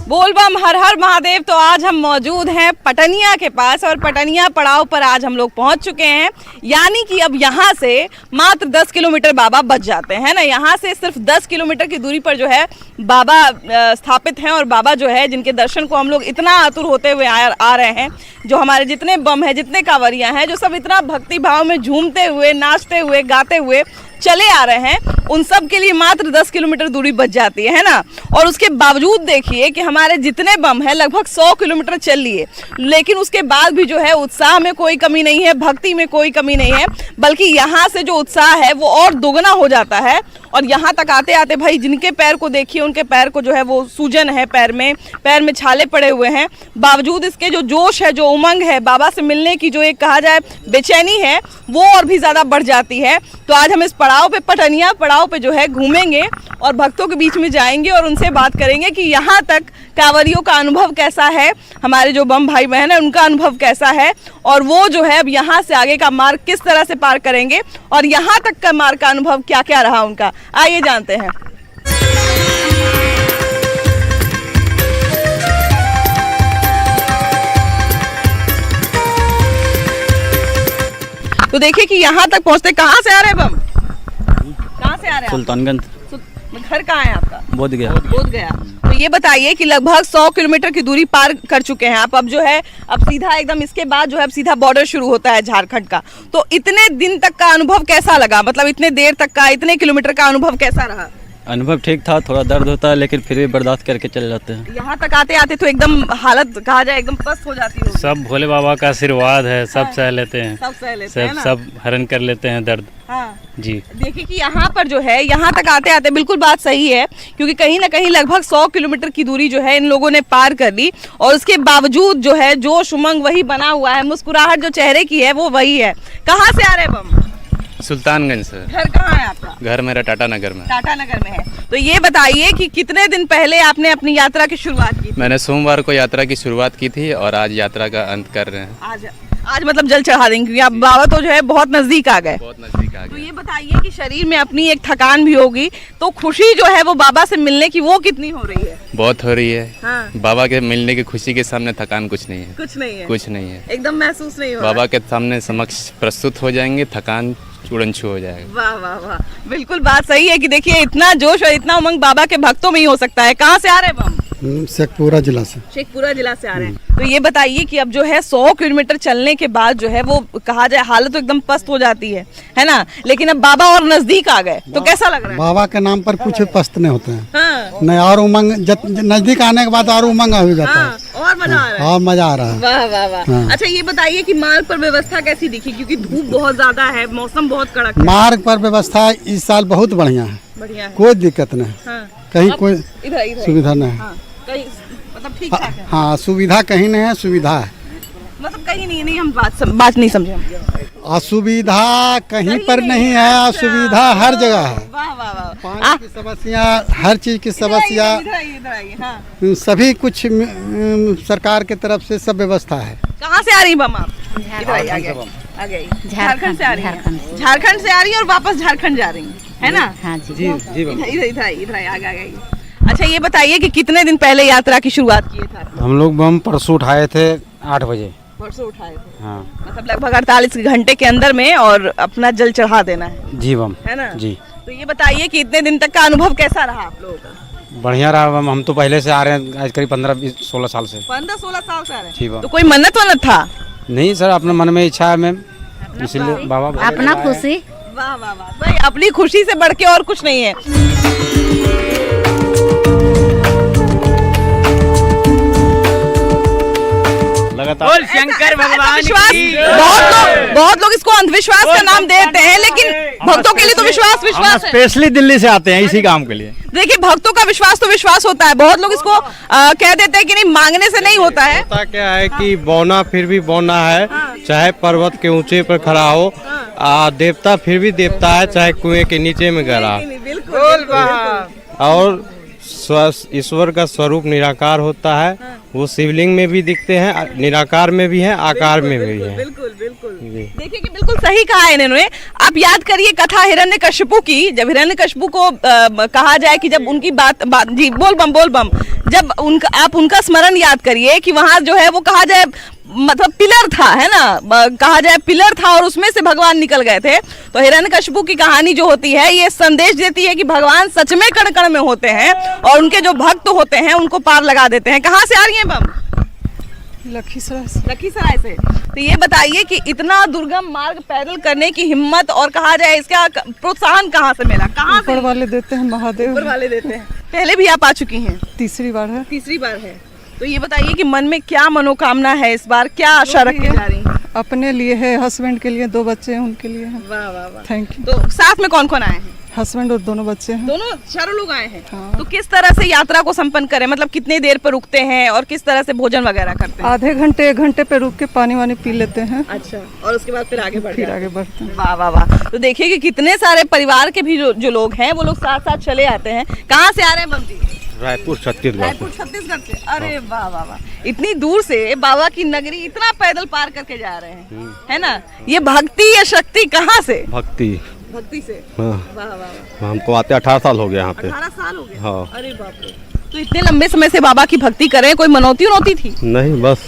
बोल बम हर हर महादेव। तो आज हम मौजूद हैं पटनिया के पास और पटनिया पड़ाव पर आज हम लोग पहुंच चुके हैं। यानी कि अब यहाँ से मात्र 10 किलोमीटर बाबा बच जाते हैं ना। यहाँ से सिर्फ 10 किलोमीटर की दूरी पर जो है बाबा स्थापित हैं और बाबा जो है जिनके दर्शन को हम लोग इतना आतुर होते हुए आ रहे हैं। जो हमारे जितने बम हैं, जितने कांवरियाँ हैं, जो सब इतना भक्ति भाव में झूमते हुए, नाचते हुए, गाते हुए चले आ रहे हैं, उन सब के लिए मात्र 10 किलोमीटर दूरी बच जाती है ना। और उसके बावजूद देखिए कि हमारे जितने बम हैं लगभग 100 किलोमीटर चल लिए, लेकिन उसके बाद भी जो है उत्साह में कोई कमी नहीं है, भक्ति में कोई कमी नहीं है, बल्कि यहाँ से जो उत्साह है वो और दोगुना हो जाता है। और यहाँ तक आते आते भाई जिनके पैर को देखिए, उनके पैर को जो है वो सूजन है, पैर में छाले पड़े हुए हैं। बावजूद इसके जो जोश है, जो उमंग है, बाबा से मिलने की जो एक कहा जाए बेचैनी है, वो और भी ज़्यादा बढ़ जाती है। तो आज हम इस पड़ाव पे, पटनिया पड़ाव पे जो है घूमेंगे और भक्तों के बीच में जाएंगे और उनसे बात करेंगे कि यहाँ तक कांवरियों का अनुभव कैसा है, हमारे जो बम भाई बहन है उनका अनुभव कैसा है, और वो जो है अब यहाँ से आगे का मार्ग किस तरह से पार करेंगे और यहाँ तक का मार्ग का अनुभव क्या क्या रहा उनका। आइए जानते हैं। तो देखिए कि यहाँ तक पहुँचते कहाँ से आ रहे हैं बम, कहाँ से आ रहे हैं? सुल्तानगंज। घर कहाँ है आपका? बोधगया। बोधगया। तो ये बताइए कि लगभग 100 किलोमीटर की दूरी पार कर चुके हैं आप। अब जो है अब सीधा एकदम इसके बाद जो है अब सीधा बॉर्डर शुरू होता है झारखंड का। तो इतने दिन तक का अनुभव कैसा लगा, मतलब इतने देर तक का, इतने किलोमीटर का अनुभव कैसा रहा? अनुभव ठीक था, थोड़ा दर्द होता है लेकिन फिर भी बर्दाश्त करके चले जाते हैं। यहाँ तक आते आते तो एकदम हालत कहा जाए एकदम पस्त हो जाती है। सब भोले बाबा का आशीर्वाद है, सब सह लेते हैं, सब सह लेते हैं ना? सब हरण कर लेते हैं दर्द। हाँ जी देखिए कि यहाँ पर जो है यहाँ तक आते आते बिल्कुल बात सही है, क्योंकि कहीं ना कहीं लगभग 100 किलोमीटर की दूरी जो है इन लोगों ने पार कर ली और उसके बावजूद जो है जोश उमंग वही बना हुआ है, मुस्कुराहट जो चेहरे की है वो वही है। कहाँ से आ रहे हैं बम? सुल्तानगंज से। घर कहाँ है आपका? घर मेरा टाटा नगर में। टाटा नगर में है। तो ये बताइए कि कितने दिन पहले आपने अपनी यात्रा की शुरुआत की थी? मैंने सोमवार को यात्रा की शुरुआत की थी और आज यात्रा का अंत कर रहे हैं। आज मतलब जल चढ़ा देंगे, क्योंकि आप बाबा तो जो है बहुत नजदीक आ गए। बहुत नजदीक आ तो गए। ये बताइए कि शरीर में अपनी एक थकान भी होगी, तो खुशी जो है वो बाबा से मिलने की वो कितनी हो रही है? बहुत हो रही है। हाँ। बाबा के मिलने की खुशी के सामने थकान कुछ नहीं है। कुछ नहीं है, कुछ नहीं है, एकदम महसूस नहीं हो रहा। बाबा के सामने समक्ष प्रस्तुत हो जाएंगे, थकान चूड़न छू हो जाएगा। वाह वाह वाह, बिल्कुल बात सही है कि देखिए इतना जोश और इतना उमंग बाबा के भक्तों में ही हो सकता है। कहाँ से आ रहे हैं बम? शेखपुरा जिला से। शेखपुरा जिला से आ रहे हैं। तो ये बताइए कि अब जो है 100 किलोमीटर चलने के बाद जो है वो कहा जाए हालत तो एकदम पस्त हो जाती है ना, लेकिन अब बाबा और नजदीक आ गए तो कैसा लग रहा है? बाबा के नाम पर कुछ पस्त नहीं होते हैं। हाँ। नहीं, और उमंग नजदीक आने के बाद और उमंग हो जाता है। और मजा आ रहा है। और मजा आ रहा है। वाह वाह वाह। हाँ। अच्छा ये बताइए कि मार्ग पर व्यवस्था कैसी दिखी, क्योंकि धूप बहुत ज्यादा है, मौसम बहुत कड़क है। मार्ग पर व्यवस्था इस साल बहुत बढ़िया है, बढ़िया है। कोई दिक्कत नहीं। हाँ। कहीं अब कोई इधर सुविधा नहीं है। हाँ, कहीं मतलब ठीक ठाक है। हाँ, सुविधा कहीं नहीं है, सुविधा है। मतलब कहीं नहीं हम बात नहीं समझे। असुविधा कहीं पर नहीं है, असुविधा हर जगह है। वाह वाह वाह। पानी की समस्या, हर चीज की समस्या, इधर आइए। हाँ। सभी कुछ सरकार की तरफ से सब व्यवस्था है। कहाँ से आ रही बम आप? इधर आइए, आ गई। झारखंड से आ रही है। झारखंड से आ रही है और वापस झारखंड जा रही है ना? हाँ जी। इधर आइए, आगे। अच्छा ये बताइए कि कितने दिन पहले यात्रा की शुरुआत किए थे? हम लोग बम परसों उठाए थे 8 बजे। परसों उठाए थे। हाँ। मतलब लगभग 48 घंटे के अंदर में और अपना जल चढ़ा देना है। जी बम, है ना? जी। तो ये बताइए कि इतने दिन तक का अनुभव कैसा रहा आप लोगों का? बढ़िया रहा बम। हम तो पहले से आ रहे हैं, आज करीब 15-16 साल से। 15-16 साल से आ रहे हैं। जी बम। तो कोई मन्नत था? नहीं सर, अपने मन में इच्छा है मैम, इसलिए बाबा अपना खुशी। वाह वाह वाह भाई, अपनी खुशी से बढ़ के और कुछ नहीं है। लगातार शंकर भगवान की। बहुत लोग इसको अंधविश्वास का नाम देते हैं, लेकिन भक्तों के लिए तो विश्वास है। स्पेशली दिल्ली से आते हैं इसी काम के लिए। देखिए भक्तों का विश्वास तो विश्वास होता है, बहुत लोग इसको कह देते हैं कि नहीं, मांगने से नहीं होता है। होता क्या है कि बौना फिर भी बौना है, चाहे पर्वत के ऊंचे पर खड़ा हो, देवता फिर भी देवता है, चाहे कुएं के नीचे में गड़ा। और ईश्वर का स्वरूप निराकार होता है, वो शिवलिंग में भी दिखते हैं, निराकार में भी हैं, आकार में भी हैं। बिल्कुल बिल्कुल देखिए कि बिल्कुल सही कहा है इन्होंने। आप याद करिए कथा हिरण्यकशिपु की, जब हिरण्यकशिपु को कहा जाए कि जब उनकी बात जी बोल बम जब उनका आप उनका स्मरण याद करिए कि वहां जो है वो कहा जाए मतलब पिलर था, है ना, कहा जाए पिलर था और उसमें से भगवान निकल गए थे। तो हिरण्यकशिपु की कहानी जो होती है ये संदेश देती है कि भगवान सच में कण कण में होते हैं और उनके जो भक्त होते हैं उनको पार लगा देते हैं। कहाँ से आ रही हैं बम? लखीसराय से। तो ये बताइए कि इतना दुर्गम मार्ग पैदल करने की हिम्मत और कहा जाए इसका प्रोत्साहन कहाँ से मिला? कहाँ से? ऊपर वाले देते हैं, महादेव ऊपर वाले देते हैं। पहले भी आप आ चुकी हैं? तीसरी बार है। तीसरी बार है। तो ये बताइए कि मन में क्या मनोकामना है इस बार, क्या आशा रख के जा रही हैं? अपने लिए है, हस्बैंड के लिए, 2 बच्चे हैं उनके लिए है। वाह वाह वाह। Thank you. तो साथ में कौन कौन आए हैं? हस्बैंड और दोनों बच्चे हैं। दोनों चारों लोग आए हैं। हाँ। तो किस तरह से यात्रा को संपन्न करें, मतलब कितने देर पर रुकते हैं और किस तरह से भोजन वगैरह करते हैं? आधे घंटे 1 घंटे पे रुक के पानी वानी पी लेते हैं, अच्छा, और उसके बाद फिर आगे बढ़ते फिर हैं। आगे बढ़ते हैं। वाह वाह वाह। तो देखिए कि कितने सारे परिवार के भी जो लोग हैं वो लोग साथ साथ चले आते हैं। कहाँ से आ रहे हैं बम जी? रायपुर छत्तीसगढ़। रायपुर छत्तीसगढ़ से। अरे वाह वाह वाह, इतनी दूर से बाबा की नगरी इतना पैदल पार करके जा रहे हैं, है ना। ये भक्ति या शक्ति कहाँ से? भक्ति से। हाँ। वाह वाह वाह। हमको आते 18 साल हो गए यहाँ पे। 18 साल हो गए। हाँ। अरे बाप रे। तो इतने लंबे समय से बाबा की भक्ति कर रहे हैं, कोई मनौती थी? नहीं, बस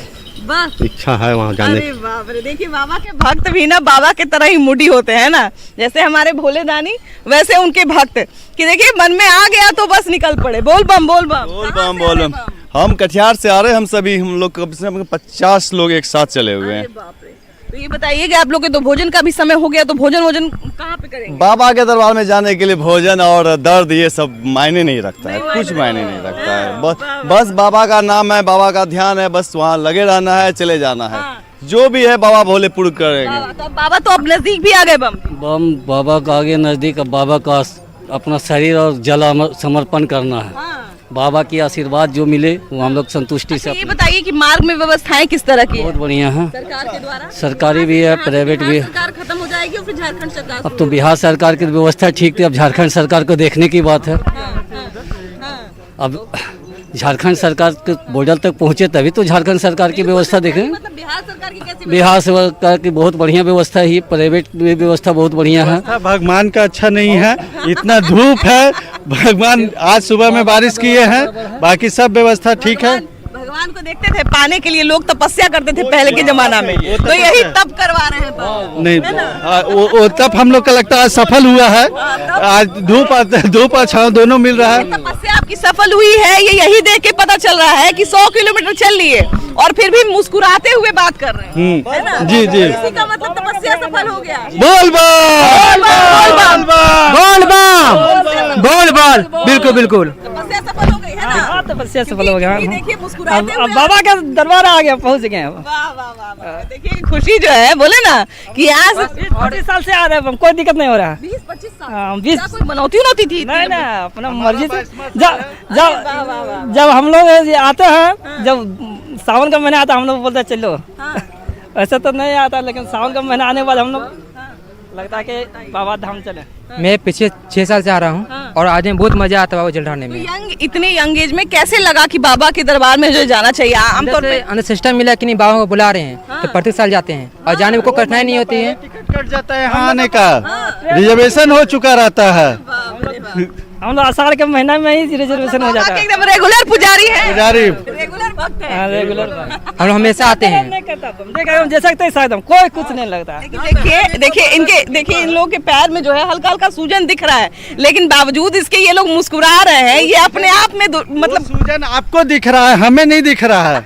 इच्छा है वहाँ जाने की। अरे बाप रे। देखिए बाबा के भक्त भी ना बाबा के तरह ही मुडी होते हैं ना, जैसे हमारे भोले दानी वैसे उनके भक्त कि देखिए मन में आ गया तो बस निकल पड़े। बोल बम बोल बम बोल बम बोल बम। हम कटिहार से आ रहे हैं, हम सभी हम लोग कम से कम 50 लोग एक साथ चले हुए हैं। बाप रे। तो ये बताइए कि आप लोग के तो भोजन का भी समय हो गया, तो भोजन कहाँ पे करेंगे? बाबा के दरबार में जाने के लिए भोजन और दर्द ये सब मायने नहीं रखता है, कुछ मायने नहीं रखता है। बस बाबा का नाम है, बाबा का ध्यान है, बस वहाँ लगे रहना है, चले जाना है। जो भी है बाबा भोले पूर्ण करेंगे। तो बाबा तो अब नजदीक भी आ गए बम। बाबा का आगे नज़दीक, अब बाबा का अपना शरीर और जल समर्पण करना है। बाबा की आशीर्वाद जो मिले वो हम लोग संतुष्टि से। ये बताइए कि मार्ग में व्यवस्थाएं किस तरह की बहुत है? बढ़िया है। सरकार के द्वारा? सरकारी भी है, प्राइवेट भी है। सरकार खत्म हो जाएगी और फिर झारखंड सरकार। अब तो बिहार सरकार की व्यवस्था ठीक थी, अब झारखंड सरकार को देखने की बात है। अब झारखंड सरकार के बॉर्डर तक पहुँचे तभी तो झारखंड सरकार की व्यवस्था देखें। मतलब बिहार सरकार की कैसी? बिहार सरकार की बहुत बढ़िया व्यवस्था है, प्राइवेट में व्यवस्था बहुत बढ़िया है। भगवान का अच्छा नहीं है, इतना धूप है। भगवान आज सुबह में बारिश किए हैं, बाकी सब व्यवस्था ठीक है। भगवान को देखते थे पाने के लिए लोग तपस्या करते थे पहले के जमाना में, तो यही तप करवा रहे हैं। नहीं, वो तब हम लोग का लगता है सफल हुआ है। आज धूप और छांव दोनों मिल रहा है। तपस्या आपकी सफल हुई है, ये यही देख के पता चल रहा है कि 100 किलोमीटर चल लिए और फिर भी मुस्कुराते हुए बात कर रहे हैं, है ना? जी जी। इसी का मतलब तपस्या सफल हो गया। बोल बम बोल बम बोल बम, बिल्कुल बिल्कुल तपस्या सफल हो गई, है ना? तपस्या सफल हो गया। ये देखिए मुस्कुराते हुए। अब बाबा का दरबार आ गया, पहुंच गए हैं। वाह वाह वाह वाह। देखिए खुशी जो है, बोले ना कि यहाँ से 40 साल से आ रहे हैं, कोई दिक्कत नहीं हो रहा है। 20-25 साल। हाँ, 20 क्या कोई मनौती थी? नहीं ना, अपना मर्जी से। जब हम लोग आते हैं, जब सावन का महीना आता हम लोग बोलते हैं चलो। ऐसा तो नहीं आता, लेकिन सावन का महीना आने के बाद हम लोग लगता है कि बाबा धाम चले। मैं पिछले 6 साल से आ रहा हूँ और आज में बहुत मजा आता है बाबा जल ढारने में। इतने यंग एज में कैसे लगा कि बाबा के दरबार में जो जाना चाहिए? आमतौर पे अंदर सिस्टम मिला कि नहीं, बाबा को बुला रहे हैं तो प्रत्येक साल जाते हैं और जाने में कोई कठिनाई नहीं होती है। टिकट कट जाता है यहाँ आने का, रिजर्वेशन हो चुका रहता है। हम लोग आषाढ़ के महीना में ही रिजर्वेशन हो जाता है। एकदम रेगुलर पुजारी है, पुजारी रेगुलर भक्त है। हाँ, रेगुलर हम लोग हमेशा आते हैं। नहीं करता तुम देखा जैसा एकदम कोई कुछ नहीं लगता। देखिए इन लोगों के पैर में जो है हल्का हल्का सूजन दिख रहा है, लेकिन बावजूद इसके ये लोग मुस्कुरा रहे हैं। ये अपने आप में मतलब सूजन आपको दिख रहा है, हमें नहीं दिख रहा है।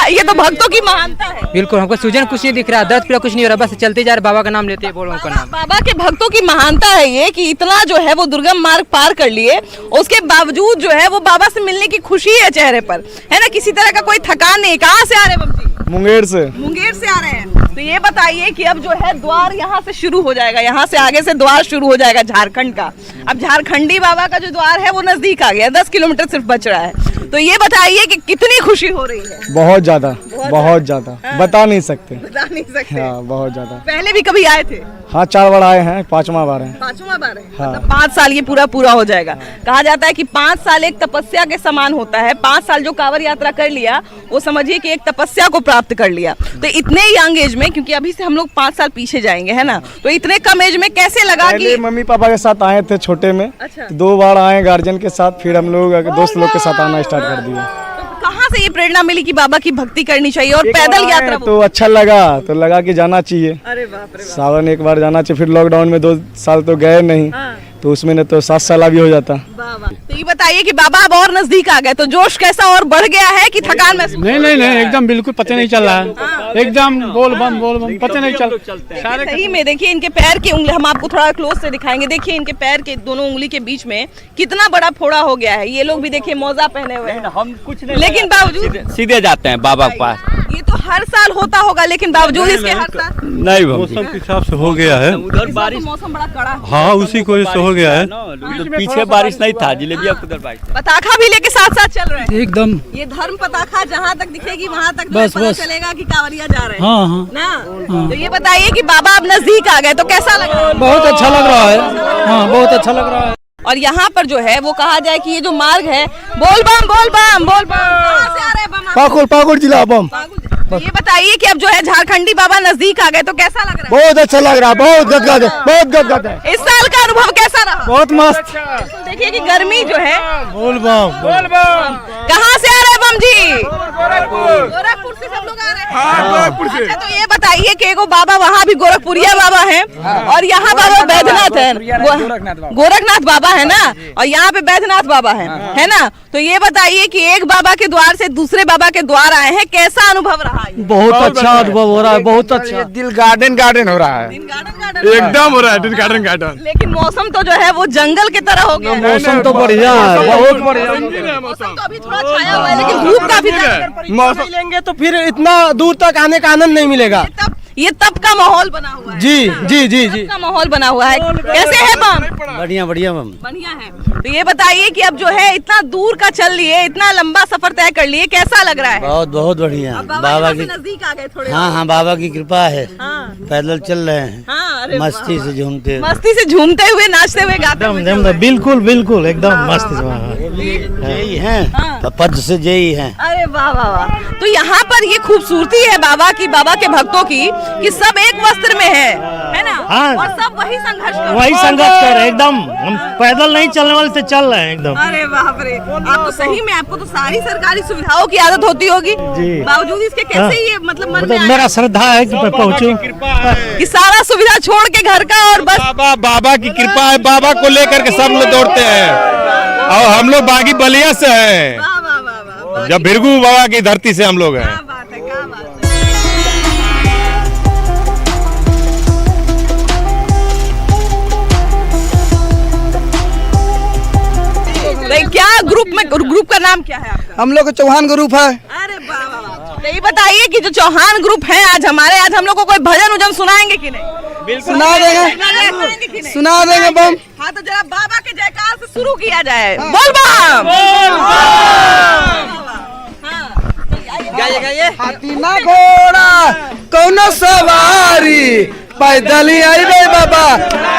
ये तो भक्तों की महानता है। बिल्कुल, हमको सूजन कुछ नहीं दिख रहा, दर्द पीड़ा कुछ नहीं हो रहा, बस चलते जा रहे, बाबा का नाम लेते हैं, बोलो उनका नाम। बाबा के भक्तों की महानता है ये कि इतना जो है वो दुर्गम मार्ग पार कर लिए, उसके बावजूद जो है वो बाबा से मिलने की खुशी है चेहरे पर, है ना? किसी तरह का कोई थकान नहीं। कहाँ से आ रहे हैं बम जी? मुंगेर से। मुंगेर से आ रहे हैं। तो ये बताइए कि अब जो है द्वार यहाँ से शुरू हो जाएगा, यहाँ से आगे से द्वार शुरू हो जाएगा झारखंड का। अब झारखंडी बाबा का जो द्वार है वो नजदीक आ गया, 10 किलोमीटर सिर्फ बच रहा है। तो ये बताइए कि कितनी खुशी हो रही है? बहुत ज्यादा। बहुत ज्यादा बता नहीं सकते। बता नहीं सकते। हाँ बहुत ज्यादा। पहले भी कभी आए थे? हाँ 4 बार आए हैं, 5वां बार है। 5वां बार है। हाँ। मतलब 5 साल ये पूरा हो जाएगा। कहा जाता है कि 5 साल एक तपस्या के समान होता है। 5 साल जो कांवड़ यात्रा कर लिया वो समझिए कि एक तपस्या को प्राप्त कर लिया। तो इतने यंग एज में, क्योंकि अभी से हम लोग 5 साल पीछे जाएंगे है ना, तो इतने कम एज में कैसे लगा कि मम्मी पापा के साथ आए थे छोटे में। अच्छा। 2 बार आए गार्जियन के साथ, फिर हम लोग दोस्त लोग के साथ आना स्टार्ट कर दिया। तो कहाँ से ये प्रेरणा मिली कि बाबा की भक्ति करनी चाहिए और पैदल यात्रा? तो अच्छा लगा, तो लगा कि जाना चाहिए। अरे बाप रे। सावन एक बार जाना चाहिए। फिर लॉकडाउन में 2 साल तो गए नहीं, तो उसमें न तो 7 साल भी हो जाता। तो ये बताइए कि बाबा अब और नजदीक आ गए तो जोश कैसा और बढ़ गया है कि थकान महसूस? नहीं एकदम बिल्कुल पता नहीं चल रहा है। एकदम बोल बम पता नहीं चल। सही में देखिए इनके पैर की उंगली, हम आपको थोड़ा क्लोज से दिखाएंगे। देखिए इनके पैर के दोनों उंगली के बीच में कितना बड़ा फोड़ा हो गया है। ये लोग भी देखिए मोजा पहने हुए हैं। हम कुछ नहीं, लेकिन बावजूद सीधे जाते हैं बाबा के पास। ये तो हर साल होता होगा, लेकिन बावजूद इसके हर साल नहीं मौसम के हिसाब से हो गया है। उधर इस बारिश, वक्त मौसम बड़ा कड़ा है। हाँ उसी को वजह से हो गया है। पीछे बारिश नहीं था, जलेबिया उधर बारिश। पताखा भी लेके साथ साथ चल रहे हैं एकदम। ये धर्म पताखा जहाँ तक दिखेगी वहाँ तक बस, पता बस। चलेगा कि कांवरिया जा रहे हैं। हाँ हाँ ना तो ये बताइए कि बाबा अब नजदीक आ गए तो कैसा लग रहा है? बहुत अच्छा लग रहा है। हाँ बहुत अच्छा लग रहा है। और यहाँ पर जो है वो कहा जाए कि ये जो मार्ग है, बोल बम बोल बम बोल बम, कहाँ से आ रहे हैं बम? पाकुड़ जिला बम। तो ये बताइए कि अब जो है झारखंडी बाबा नजदीक आ गए तो कैसा लग रहा बहुत अच्छा लग रहा है। बहुत गदगद है। है? इस साल का अनुभव कैसा रहा? बहुत मस्त। देखिए कि गर्मी जो है। बोल बम। कहाँ से आ रहे हैं बम जी? गोरखपुर से सब लोग आ रहे हैं। अच्छा तो ये बताइए कि एगो बाबा वहाँ भी गोरखपुरिया बाबा हैं और यहाँ बाबा बैद्यनाथ है, गोरखनाथ बाबा है ना, और यहाँ पे बैद्यनाथ बाबा है ना। तो ये बताइए कि एक बाबा के द्वार से दूसरे बाबा के द्वार आए हैं, कैसा अनुभव रहा? बहुत अच्छा अनुभव हो रहा है। बहुत अच्छा। दिल गार्डन हो रहा है। एकदम हो रहा है दिल गार्डन। लेकिन मौसम तो जो है वो जंगल की तरह हो गया है। मौसम तो बढ़िया है, बहुत बढ़िया। मौसम तो अभी थोड़ा छाया हुआ है लेकिन धूप काफी मौसम लेंगे तो फिर इतना दूर तक आने का आनंद नहीं मिलेगा। ये तब का माहौल बना हुआ है। जी तब का माहौल बना हुआ है। कैसे है बम? बढ़िया मम। बढ़िया है। तो ये बताइए कि अब जो है इतना दूर का चल लिए, इतना लंबा सफर तय कर लिए, कैसा लग रहा है? बहुत बढ़िया। अब बाबा के नजदीक आ गए थोड़े। हाँ बाबा की कृपा है। हाँ। पैदल चल रहे हैं। हाँ, अरे मस्ती वाह। से झूमते मस्ती से हुए, नाचते हुए, गाते हुए। बिल्कुल एकदम मस्त। जय हैं, पद से जय हैं। अरे वाह वाह वाह। तो यहाँ पर ये खूबसूरती है बाबा की, बाबा के भक्तों की, कि सब एक वस्त्र में है ना? हाँ। और सब वही संघर्ष कर वही संघर्ष कर रहे हैं एकदम। हम पैदल नहीं चलने वाले से चल रहे हैं एकदम। अरे बाप रे। आप तो सही में, आपको तो सारी सरकारी सुविधाओं की आदत होती होगी, बावजूद इसके कैसे ये मतलब मन में मेरा श्रद्धा है कि मैं पहुँचूं। कि सारा सुविधा छोड़ के घर का और बस बाबा की कृपा है। बाबा को लेकर के सब लोग दौड़ते हैं और हम लोग बागी बलिया से हैं। वाह वाह वाह वाह। जब भृगु बाबा की धरती से हम लोग हैं। क्या बात है, क्या बात है। क्या ग्रुप का नाम क्या है आपका? हम लोग चौहान ग्रुप है। अरे वाह वाह वाह। तो ये बताइए कि जो चौहान ग्रुप है आज हम लोग को कोई भजन उजन सुनाएंगे कि नहीं? सुना देंगे। सुना देंगे बम। हाँ तो जरा बाबा के जयकार से शुरू किया जाए। बोल बम। हाथी ना घोड़ा कौनो सवारी, पैदल ही आई रे बाबा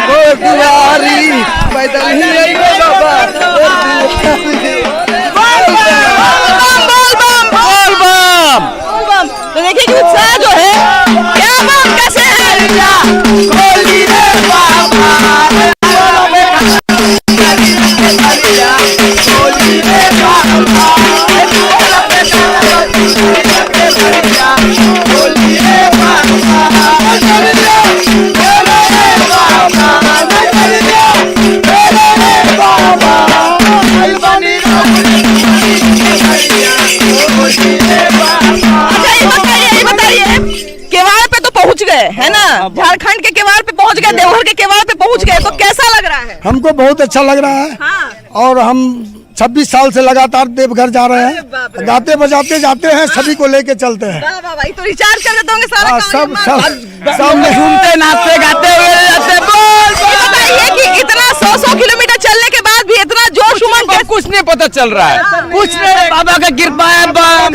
ओ दुआरी, पैदल ही आई रे बाबा ओ दुआरी। बोल बम। तो देखिए कि उत्साह जो है, क्या बम कैसे है? खोली रे बाबा खोली रे बाबा केवाड़ पे तो पहुंच गए है ना? झारखंड के केवाड़ पे पहुंच गए, देवघर के केवाड़ पे पहुंच गए, तो कैसा लग रहा है? हमको बहुत अच्छा लग रहा है। हाँ। और हम 26 साल से लगातार देवघर जा रहे हैं। गाते बजाते जाते हैं, सभी को लेके चलते हैं। वाह वाह भाई। तो रिचार्ज कर देते होंगे सारे सब कांवरिया। झूमते नाचते गाते हुए जाते। ये बताइए कि इतना 100 किलोमीटर चलने के बाद भी इतना जोश उमंग कुछ नहीं पता चल रहा है, कुछ नहीं। बाबा का कृपा है, बाबा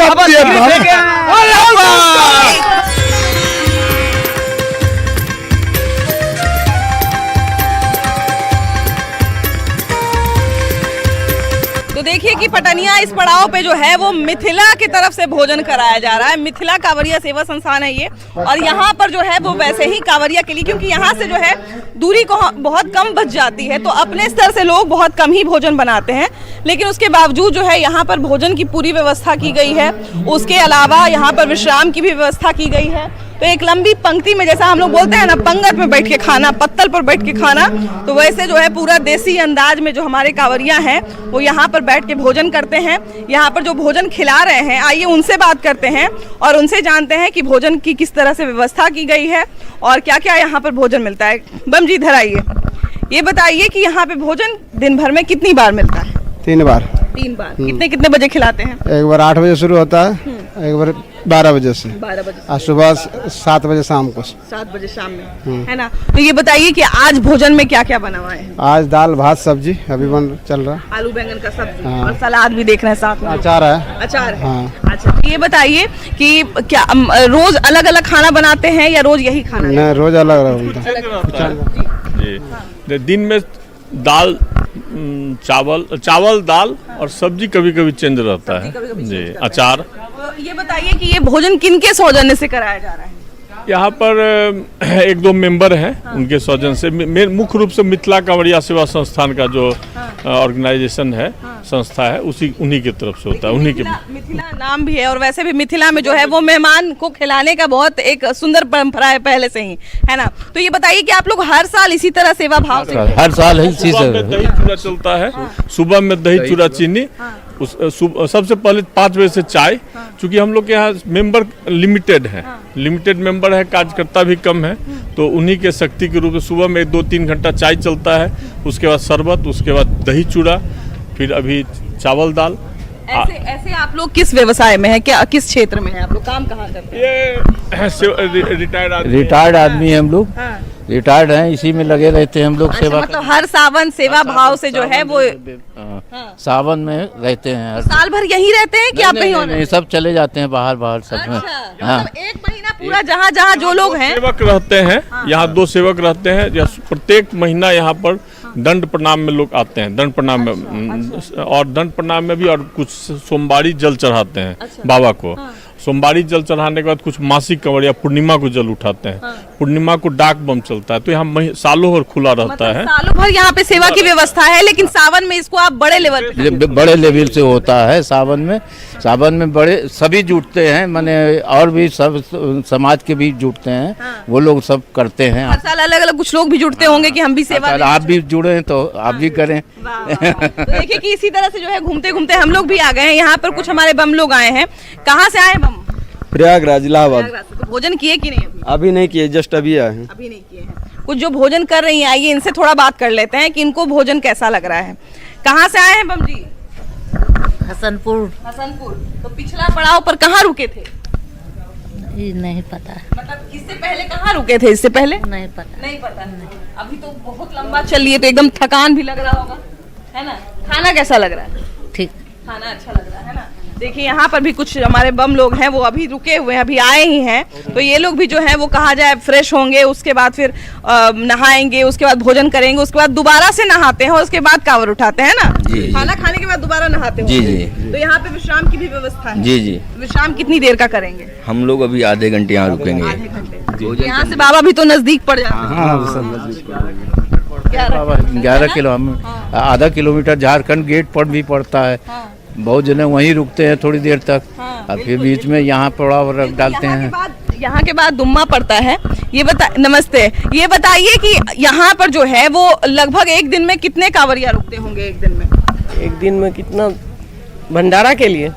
तो देखिए कि पटनिया इस पड़ाव पे जो है वो मिथिला की तरफ से भोजन कराया जा रहा है। मिथिला कांवरिया सेवा संस्थान है ये, और यहाँ पर जो है वो वैसे ही कांवरिया के लिए, क्योंकि यहाँ से जो है दूरी को बहुत कम बच जाती है, तो अपने स्तर से लोग बहुत कम ही भोजन बनाते हैं, लेकिन उसके बावजूद जो है यहाँ पर भोजन की पूरी व्यवस्था की गई है। उसके अलावा यहाँ पर विश्राम की भी व्यवस्था की गई है। तो एक लंबी पंक्ति में, जैसा हम लोग बोलते हैं ना, पंगत में बैठ के खाना, पत्तल पर बैठ के खाना, तो वैसे जो है पूरा देसी अंदाज में जो हमारे कांवरिया हैं वो यहाँ पर बैठ के भोजन करते हैं। यहाँ पर जो भोजन खिला रहे हैं, आइए उनसे बात करते हैं और उनसे जानते हैं कि भोजन की किस तरह से व्यवस्था की गई है और क्या क्या यहाँ पर भोजन मिलता है। बम जी इधर आइए, ये बताइए कि यहाँ पे भोजन दिन भर में कितनी बार मिलता है? 3 बार। 3 बार। कितने बजे खिलाते हैं? एक बार 8 बजे शुरू होता है, एक बार 12 बजे से, 12 बजे, और सुबह 7 बजे शाम को। 7 बजे शाम में, है ना। तो ये बताइए कि आज भोजन में क्या क्या बना हुआ है? आज दाल भात सब्जी अभी बन चल रहा है, आलू बैंगन का सब्जी, और सलाद भी देख रहे हैं साथ में, अचार है। अचार है। हाँ। अच्छा, तो ये बताइए कि क्या रोज अलग अलग खाना बनाते हैं या रोज यही खाना? नहीं, रोज अलग अलग। दिन में दाल चावल दाल और सब्जी कभी कभी चेंज रहता है जी, अचार। तो ये बताइए कि ये भोजन किनके सौजन्य से कराया जा रहा है? यहाँ पर 1-2 मेंबर हैं, उनके सौजन से। मुख्य रूप से मिथिला कांवरिया सेवा संस्थान का जो ऑर्गेनाइजेशन है, संस्था है, उन्हीं की तरफ से होता है। उन्हीं के मिथिला नाम भी है, और वैसे भी मिथिला में जो है वो मेहमान को खिलाने का बहुत एक सुंदर परंपरा है पहले से ही, है ना। तो ये बताइए कि आप लोग हर साल इसी तरह सेवा भाव से? हर साल है इसी सुबह में दही चूड़ा चलता है, सुबह में दही चूड़ा चीनी, सबसे पहले 5 बजे से चाय, चूँकि हम लोग के यहाँ मेंबर लिमिटेड है, लिमिटेड मेंबर है, कार्यकर्ता भी कम है, तो उन्हीं के शक्ति के रूप में सुबह में 2-3 घंटा चाय चलता है, उसके बाद शरबत, उसके बाद दही चूड़ा, फिर अभी चावल दाल। ऐसे आप लोग किस व्यवसाय में है, क्या किस क्षेत्र में है आप लोग, काम कहाँ करते हैं? ये रिटायर्ड आदमी है हम लोग, रिटायर्ड हैं, इसी में लगे रहते हैं हम लोग। सेवा मतलब हर सावन सेवा भाव से जो है वो सावन में रहते हैं। साल भर यहीं रहते हैं कि आप कहीं और? नहीं, सब चले जाते हैं बाहर सब में। हाँ, मतलब 1 महीना पूरा जहाँ जो लोग हैं। सेवक रहते हैं यहाँ, 2 सेवक रहते हैं। प्रत्येक महीना यहाँ पर दंड प्रणाम में लोग आते हैं, दंड प्रणाम में, और दंड प्रणाम में भी, और कुछ सोमवारी जल चढ़ाते हैं बाबा को। सोमवारी जल चढ़ाने के बाद कुछ मासिक कंवरिया पूर्णिमा को जल उठाते हैं। पूर्णिमा को डाक बम चलता है, तो यहाँ सालों भर खुला रहता है। सालों भर यहाँ पे सेवा की व्यवस्था है, लेकिन सावन में इसको आप बड़े लेवल से होता है। सावन में बड़े सभी जुटते हैं, माने और भी सब समाज के भी जुटते हैं, वो लोग सब करते हैं। हर साल अलग अलग कुछ लोग भी जुटते होंगे कि हम भी सेवा। आप भी जुड़े हैं तो आप भी करें। तो देखिए कि इसी तरह से जो है घूमते घूमते हम लोग भी आ गए हैं। यहाँ पर कुछ हमारे बम लोग आए हैं। कहाँ से आए बम? प्रयागराज, इलाहाबाद। तो भोजन किए कि नहीं? अभी नहीं किए, जस्ट अभी आए हैं। अभी नहीं किए हैं। कुछ जो भोजन कर रही हैं, आइए इनसे थोड़ा बात कर लेते हैं कि इनको भोजन कैसा लग रहा है। कहाँ से आए हैं बम जी? हसनपुर। तो पिछला पड़ाव पर कहाँ रुके थे? ये नहीं पता। मतलब इससे पहले कहाँ रुके थे? इससे पहले नहीं पता। अभी तो बहुत लंबा चल रही है, तो एकदम थकान भी लग रहा होगा, है ना। खाना कैसा लग रहा है? ठीक, खाना अच्छा लग रहा है ना। देखिए यहाँ पर भी कुछ हमारे बम लोग हैं, वो अभी रुके हुए हैं, अभी आए ही हैं। तो ये लोग भी जो है वो कहा जाए फ्रेश होंगे, उसके बाद फिर नहाएंगे, उसके बाद भोजन करेंगे, उसके बाद दोबारा से नहाते हैं, उसके बाद कांवर उठाते हैं ना। खाना खाने के बाद दोबारा नहाते हैं। तो यहाँ पे विश्राम की भी व्यवस्था है? जी। विश्राम कितनी देर का करेंगे? हम लोग अभी आधे घंटे यहाँ रुकेंगे। यहाँ से बाबा भी तो नजदीक पड़ जाते हैं। 11 किलो, आधा किलोमीटर झारखंड गेट पर भी पड़ता है। बहुत जने वहीं रुकते हैं थोड़ी देर तक, और फिर बीच में यहाँ पड़ाव रख डालते हैं। यहाँ के बाद दुम्मा पड़ता है। नमस्ते, ये बताइए कि यहाँ पर जो है वो लगभग एक दिन में कितने कांवरिया रुकते होंगे? एक दिन में कितना भंडारा के लिए?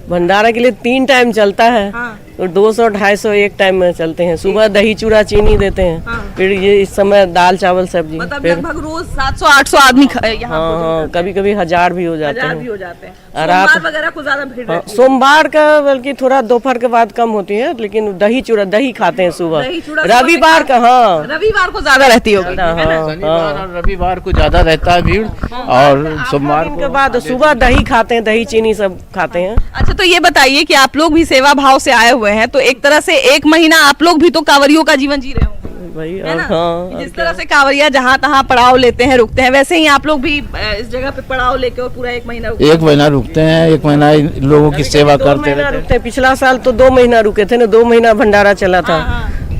भंडारा के लिए 3 टाइम चलता है, तो 200-250 एक टाइम में चलते हैं। सुबह दही चूड़ा चीनी देते हैं, फिर ये इस समय दाल चावल सब्जी, मतलब फिर लगभग रोज 700-800 आदमी यहाँ हाँ, कभी कभी 1000 भी हो जाते हैं। भी हो जाते हैं। और सोमवार वगैरह को ज्यादा भीड़ रहती है। सोमवार का बल्कि थोड़ा दोपहर के बाद कम होती है, लेकिन दही खाते हैं सुबह। दही चूड़ा रविवार का, हाँ रविवार को ज्यादा रहती होगी। शनिवार और रविवार को ज्यादा रहता है भीड़, और सोमवार के बाद सुबह दही खाते हैं, दही चीनी सब खाते हैं। अच्छा, तो ये बताइए कि आप लोग भी सेवा भाव से आए हुए हैं, तो एक तरह से 1 महीना आप लोग भी तो कांवरियों का जीवन जी रहे होंगे भाई, है ना? हाँ, जिस तरह से कांवरिया जहाँ तहाँ पड़ाव लेते हैं, रुकते हैं, वैसे ही आप लोग भी इस जगह पे पड़ाव लेके और पूरा 1 महीना रुकते हैं। 1 महीना रुकते हैं, 1 महीना लोगों की सेवा करते रहते हैं। पिछला साल तो 2 महीना रुके थे ना, 2 महीना भंडारा चला था।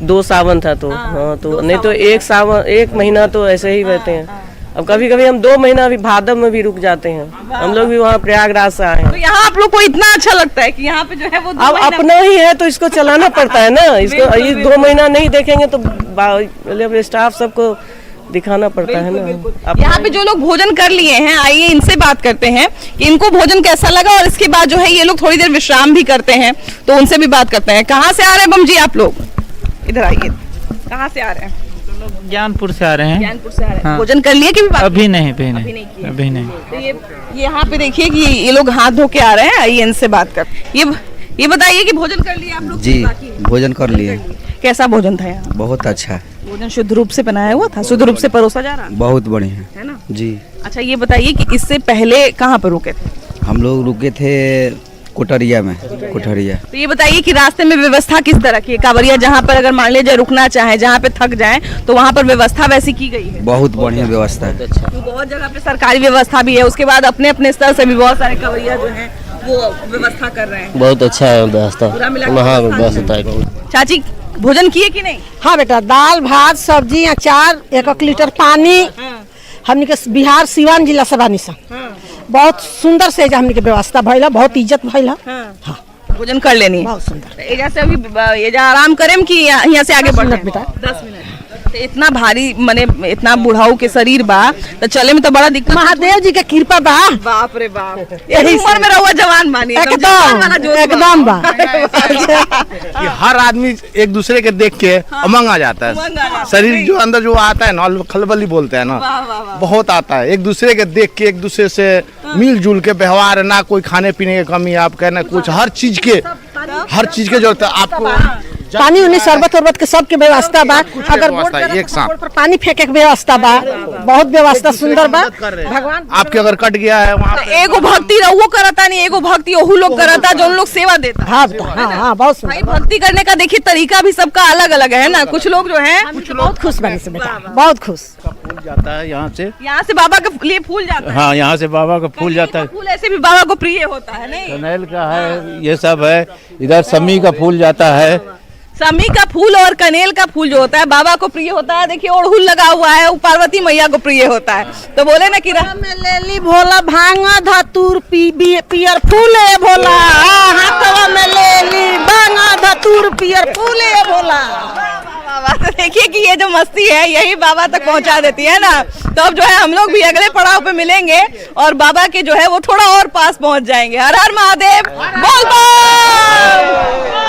2 सावन था तो हाँ, तो नहीं तो 1 महीना तो ऐसे ही रहते हैं। अब कभी कभी हम 2 महीना भी भादव में भी रुक जाते हैं। हम लोग भी वहाँ प्रयागराज से आए हैं। तो यहाँ आप लोग को इतना अच्छा लगता है कि यहाँ पे जो है वो अब अपना ही है तो इसको चलाना पड़ता है ना। इसको ये 2 महीना नहीं देखेंगे तो स्टाफ सबको दिखाना पड़ता है ना। यहाँ पे जो लोग भोजन कर लिए हैं, आइए इनसे बात करते हैं कि इनको भोजन कैसा लगा, और इसके बाद जो है ये लोग थोड़ी देर विश्राम भी करते हैं, तो उनसे भी बात करते हैं। कहाँ से आ रहे हैं बम जी आप लोग? इधर आइए, कहाँ से आ रहे हैं? ज्ञानपुर से आ रहे हैं। ज्ञानपुर से आ रहे हैं। हाँ। भोजन कर लिए कि अभी नहीं तो ये यहाँ पे देखिए कि ये लोग हाथ धो के आ रहे हैं। आइए इनसे बात कर। ये बताइए कि भोजन कर लिए आप लोग? जी भोजन कर लिए। कैसा भोजन था यहाँ? बहुत अच्छा है। भोजन शुद्ध रूप से बनाया हुआ था, शुद्ध रूप से परोसा जा रहा बहुत बढ़िया है ना जी। अच्छा, ये बताइए कि इससे पहले कहाँ पर रुके थे? हम लोग रुके थे कोठरिया में। कोठरिया। तो ये बताइए कि रास्ते में व्यवस्था किस तरह की है? कांवरिया जहाँ पर अगर मान लीजिए रुकना चाहे, जहाँ पे थक जाए, तो वहाँ पर व्यवस्था वैसी की गई है? बहुत बढ़िया व्यवस्था है। तो बहुत जगह पे सरकारी व्यवस्था भी है, उसके बाद अपने अपने स्तर से भी बहुत सारे कांवरिया जो हैं वो व्यवस्था कर रहे हैं। बहुत अच्छा है व्यवस्था। पूरा मिला के व्यवस्था। चाची भोजन किए कि नहीं? हाँ बेटा, दाल भात सब्जी अचार 1 लीटर पानी। हमने के बिहार सिवान जिला से बानी सा। बहुत सुंदर से हमने के व्यवस्था भइला, बहुत इज्जत भइला। हाँ। भोजन कर लेनी बहुत सुंदर। एजा से अभी एजा आराम करें कि यहाँ से आगे बढ़े? बेटा 10 मिनट। तो इतना भारी मने इतना बुढ़ाऊ के शरीर बा, तो चले में तो बड़ा दिक्कत। महादेव जी के कृपा बा। बाप रे बाप, यही उम्र में रहुआ जवान मानी एकदम बा। कि हर आदमी एक दूसरे के देख के उमंग आ जाता है। शरीर जो अंदर जो आता है ना, खलबली बोलते हैं ना, बहुत आता है। एक दूसरे के देख के, एक दूसरे से मिलजुल के व्यवहार, ना कोई खाने पीने की कमी आपका, ना कुछ, हर चीज के जरूरत है आपको। पानी उन्हें शरबत उरबत के सबके व्यवस्था बा। अगर एक साथ पर पानी फेंके के व्यवस्था बा, बहुत व्यवस्था सुंदर बा। भगवान आपके अगर कट गया है वहाँ तो एगो भक्ति रहुओ करता नहीं, एगो भक्ति ओहू लोग करता जो लोग सेवा देता। हाँ हाँ बहुत सुंदर। भाई भक्ति करने का देखिए तरीका भी सबका अलग अलग है ना। कुछ लोग जो है बहुत खुश बने से बेटा, बहुत खुश। फूल जाता है यहाँ से बाबा के लिए फूल जाता है। हाँ, यहाँ से बाबा का फूल जाता है। फूल ऐसे भी बाबा को प्रिय होता है नहीं? कनेल का है, ये सब है। इधर समी का फूल जाता है। समी का फूल और कनेल का फूल जो होता है बाबा को प्रिय होता है। देखिए ओढ़हुल लगा हुआ है, वो पार्वती मैया को प्रिय होता है। तो बोले ना कि में लेली भोला भांगा धतूर पियर फूले भोला, हाथवा में लेली भांगा धतूर पियर फूले भोला। तो देखिए कि ये जो मस्ती है यही बाबा तक पहुंचा देती है ना। तो अब जो है हम लोग भी अगले पड़ाव पे मिलेंगे और बाबा के जो है वो थोड़ा और पास पहुंच जाएंगे। हर हर महादेव, बोल बम।